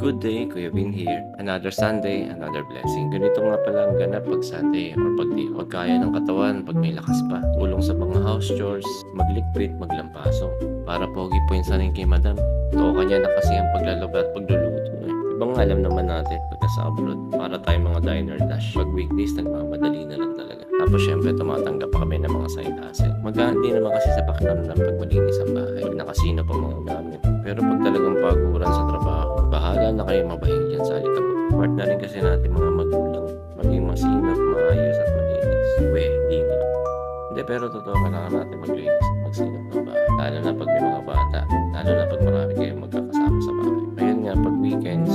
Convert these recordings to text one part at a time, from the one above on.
Good day, Kuya Vin here. Another Sunday, another blessing. Ganito nga pala ang ganap pag Sunday or pag di wag kaya ng katawan, pag may lakas pa. Tulong sa mga house chores, maglikpit, maglampaso. Para pogi po yung sanay kay madam. Too kanya na kasi ang paglalaba at pagluluto. Ibang alam naman natin pag nasa abroad. Para tayo mga diner dash. Pag weekdays, nagmamadali na lang talaga. Tapos syempre tumatanggap pa kami ng mga side hustle. Magaan din naman kasi sa pakiramdam pag malinis ang bahay. Pag nakasino pa mga gamit. Pero pag talagang paguran sa trabaho, bahala na kayo mabahing dyan sa alikabok. Part na rin kasi natin mga magulang. Maging masinap, maayos at malinis. Hindi na. Hindi, pero totoo kailangan natin maglinis at magsinap ng bahay. Lalo na pag may mga bata. Lalo na pag marami kayong magkakasama sa bahay. Ayun nga, pag weekends,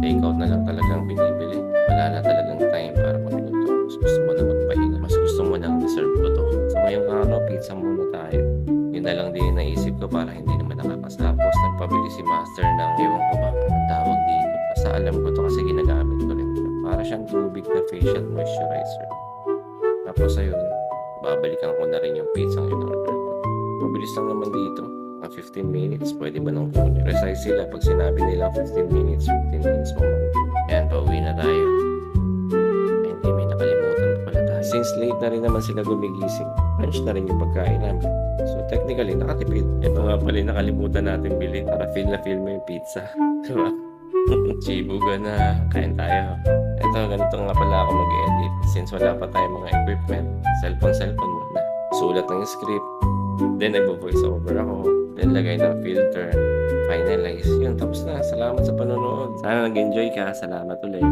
take out na lang talagang binibili. Wala na talagang time para magluto. Mas gusto mo na magpahinga. Mas gusto mo nang deserve ko to. So ngayong araw, pizza muna tayo. Yun na lang din naisip ko para hindi naman nakakasapos. Nagpabili si Master ng ewan ko ba ang tawag dito. Basta alam ko to kasi ginagamit ko rin. Para siyang tubig na facial moisturizer. Tapos ayun, babalikan ko na rin yung pizza ng in-order ko. Mabilis lang naman dito. Ang 15 minutes, pwede ba nang kunin? Precise sila pag sinabi nila 15 minutes mo makukunin. Yan, pauwi na tayo. Ay, hindi, may nakalimutan pa pala tayo. Since late na rin naman sila gumigising, lunch na rin yung pagkain namin. So technically, nakatipid. Ito nga pala yung nakalimutan natin bilhin para feel na feel mo yung pizza. Diba? Chibuga na, kain tayo. Ito, ganito nga pala ako mag-edit. Since wala pa tayong mga equipment, cellphone muna. Sulat ng script, then nagbo-voice over ako, then lagay ng filter, finalize. Yun, tapos na. Salamat sa panonood. Sana nag-enjoy ka. Salamat ulit.